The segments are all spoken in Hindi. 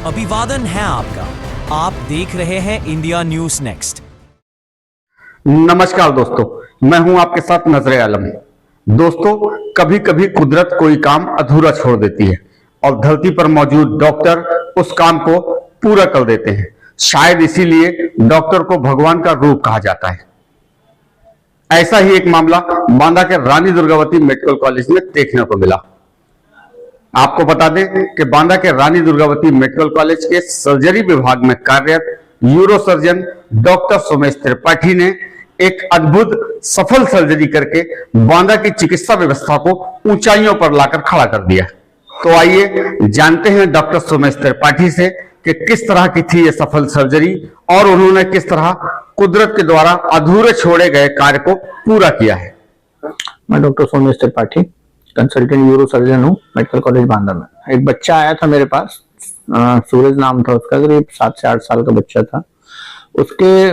अभिवादन है आपका। आप देख रहे हैं इंडिया न्यूज नेक्स्ट। नमस्कार दोस्तों, मैं हूं आपके साथ नजरे आलम। दोस्तों, कभी कभी कुदरत कोई काम अधूरा छोड़ देती है और धरती पर मौजूद डॉक्टर उस काम को पूरा कर देते हैं। शायद इसीलिए डॉक्टर को भगवान का रूप कहा जाता है। ऐसा ही एक मामला बांदा के रानी दुर्गावती मेडिकल कॉलेज में देखने को मिला। आपको बता दें कि बांदा के रानी दुर्गावती मेडिकल कॉलेज के सर्जरी विभाग में कार्यरत euro surgeon doctor Somesh Tripathi ने एक अद्भुत सफल सर्जरी करके बांदा की चिकित्सा व्यवस्था को ऊंचाइयों पर लाकर खड़ा कर दिया। तो आइए जानते हैं डॉक्टर सोमेश त्रिपाठी से कि किस तरह की थी ये सफल सर्जरी और उन्होंने किस तरह कुदरत के द्वारा अधूरे छोड़े गए कार्य को पूरा किया है। मैं doctor Somesh Tripathi consultant euro surgeon हूँ मेडिकल कॉलेज बांदा में। एक बच्चा आया था मेरे पास, सूरज नाम था उसका, करीब 7 से 8 साल का बच्चा था। उसके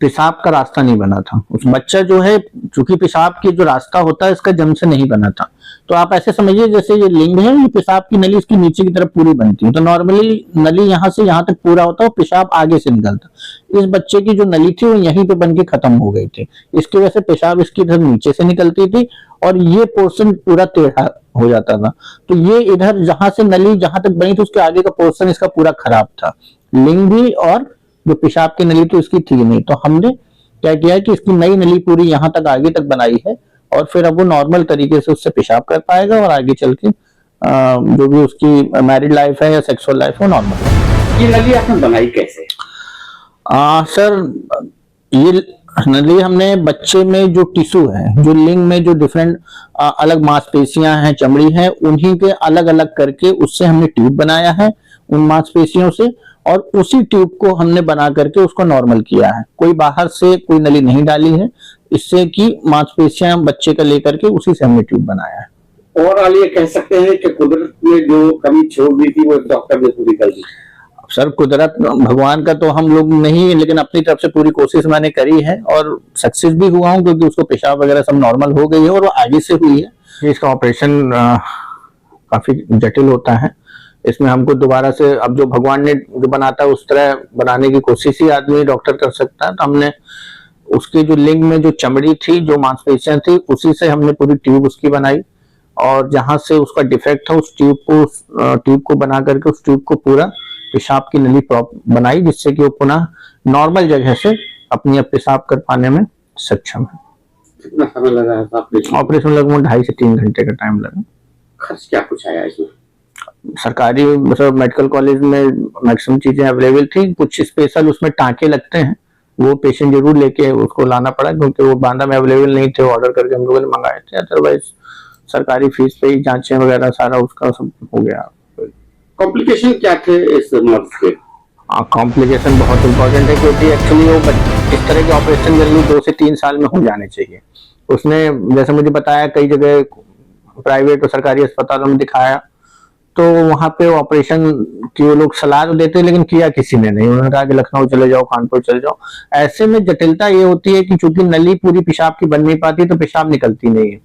पेशाब का रास्ता नहीं बना था। उस बच्चा जो है, चूंकि पेशाब की जो रास्ता होता है इसका जम से नहीं बना था। तो आप ऐसे समझिए जैसे ये लिंग है, ये पेशाब की नली इसकी नीचे की तरफ पूरी बनती है। तो नॉर्मली नली यहाँ से यहाँ तक पूरा होता है और पेशाब आगे से निकलता। इस बच्चे की जो नली थी वो यहीं पे बन के खत्म हो गई थी। इसकी वजह से पेशाब इसकी इधर नीचे से निकलती थी और ये पोर्शन पूरा टेढ़ा हो जाता था। तो ये इधर जहां से नली जहां तक बनी थी उसके आगे का पोर्शन इसका पूरा खराब था, लिंग भी और जो पेशाब की नली तो इसकी थी नहीं। तो हमने क्या किया कि इसकी नई नली पूरी यहाँ तक आगे तक बनाई है और फिर अब वो नॉर्मल तरीके से उससे पेशाब कर पाएगा और आगे चल के जो भी उसकी मैरिड लाइफ है या सेक्सुअल लाइफ है नॉर्मल है। ये नली आपने बनाई कैसे? सर, ये नली हमने बच्चे में जो टिश्यू है, जो लिंग में जो डिफरेंट अलग मांसपेशियां हैं, चमड़ी है, उन्हीं के अलग अलग करके उससे हमने ट्यूब बनाया है उन मांसपेशियों से, और उसी ट्यूब को हमने बना करके उसको नॉर्मल किया है। कोई बाहर से कोई नली नहीं डाली है, इससे कि मांसपेशियां बच्चे का लेकर के उसी से हमने ट्यूब बनाया है। ओवरऑल ये कह सकते हैं कि कुदरत ने जो कमी छोड़ दी थी वो डॉक्टर ने पूरी कर दी। सर, कुदरत भगवान का तो हम लोग नहीं, लेकिन अपनी तरफ से पूरी कोशिश मैंने करी है और सक्सेस भी हुआ हूँ, क्योंकि उसको पेशाब वगैरह सब नॉर्मल हो गई है और वो आगे से हुई है। इसका ऑपरेशन काफी जटिल होता है। इसमें हमको दोबारा से, अब जो भगवान ने जो बनाता है उस तरह बनाने की कोशिश ही आदमी डॉक्टर कर सकता है। तो हमने उसके जो लिंग में जो चमड़ी थी, जो मांसपेशियां थी, उसी से हमने पूरी ट्यूब उसकी बनाई और जहां से उसका डिफेक्ट था उस ट्यूब को बना करके उस ट्यूब को पूरा पेशाब की नली बनाई, जिससे कि वो पुनः नॉर्मल जगह से अपनी अब पेशाब कर पाने में सक्षम है। कितना समय लगा है ऑपरेशन? लगभग 2.5 से 3 घंटे का टाइम लगा। खर्च क्या कुछ आया इसमें? सरकारी मतलब मेडिकल कॉलेज में मैक्सिमम चीजें अवेलेबल थी। कुछ स्पेशल उसमें टांके लगते हैं, वो पेशेंट जरूर लेके उसको लाना पड़ा, क्योंकि वो बांदा में अवेलेबल नहीं थे। ऑर्डर करके हम लोगों ने मंगाए थे, अदरवाइज सरकारी फीस पे ही जांचें वगैरह सारा उसका सब हो गया। कॉम्प्लिकेशन क्या थे इस मर्ज के? कॉम्प्लिकेशन बहुत इंपॉर्टेंट है, क्योंकि एक्चुअली वो इस तरह के ऑपरेशन जल्दी 2 से 3 साल में हो जाने चाहिए। उसने जैसे मुझे बताया कई जगह प्राइवेट और सरकारी अस्पतालों में दिखाया, तो वहां पे ऑपरेशन की वो लोग सलाह तो देते हैं, लेकिन किया किसी ने नहीं। उन्होंने कहा कि लखनऊ चले जाओ, कानपुर चले जाओ। ऐसे में जटिलता ये होती है कि चूंकि नली पूरी पेशाब की बन नहीं पाती तो पेशाब निकलती नहीं है।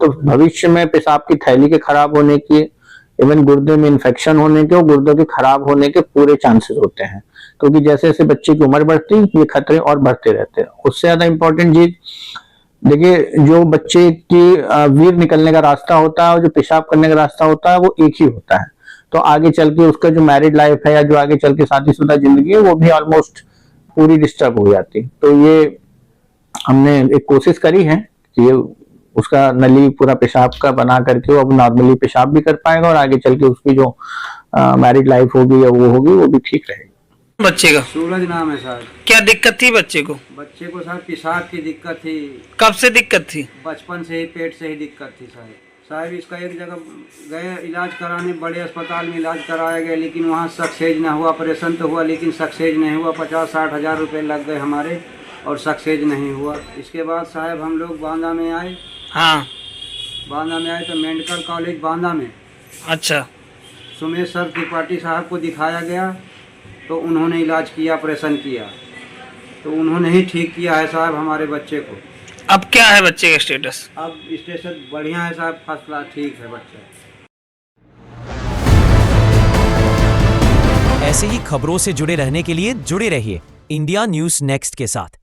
तो भविष्य में पेशाब की थैली के खराब होने की, इवन गुर्दे में इन्फेक्शन होने के और गुर्दों के खराब होने के पूरे चांसेस होते हैं, क्योंकि जैसे जैसे बच्चे की उम्र बढ़ती है ये खतरे और बढ़ते रहते हैं। उससे ज्यादा इंपॉर्टेंट चीज देखिए, जो बच्चे की वीर निकलने का रास्ता होता है और जो पेशाब करने का रास्ता होता है वो एक ही होता है। तो आगे चल के उसका जो मैरिड लाइफ है या जो आगे चल के शादीशुदा जिंदगी है वो भी ऑलमोस्ट पूरी डिस्टर्ब हो जाती है। तो ये हमने एक कोशिश करी है कि ये उसका नली पूरा पेशाब का बना करके वो अब नॉर्मली पेशाब भी कर पाएगा और आगे चल के उसकी जो मैरिड लाइफ होगी या वो होगी वो भी ठीक रहेगी। बच्चे का सूरज नाम है सर। क्या दिक्कत थी बच्चे को? बच्चे को सर पेशाब की दिक्कत थी। कब से दिक्कत थी? बचपन से ही पेट से ही दिक्कत थी साहब। इसका एक जगह गए इलाज कराने, बड़े अस्पताल में इलाज कराया गया, लेकिन वहाँ सक्सेस न हुआ। ऑपरेशन तो हुआ लेकिन सक्सेस नहीं हुआ। 50-60 हज़ार रुपये लग गए हमारे और सक्सेस नहीं हुआ। इसके बाद साहब हम लोग बांदा में आए। हाँ, बांदा में आए तो मेडिकल कॉलेज बांदा में अच्छा, सोमेश सर त्रिपाठी साहब को दिखाया गया, तो उन्होंने इलाज किया, ऑपरेशन किया, तो उन्होंने ही ठीक किया है साहब हमारे बच्चे को। अब क्या है बच्चे का स्टेटस? अब स्टेटस बढ़िया है साहब, फर्स्ट क्लास, ठीक है बच्चा। ऐसे ही खबरों से जुड़े रहने के लिए जुड़े रहिए इंडिया न्यूज़ नेक्स्ट के साथ।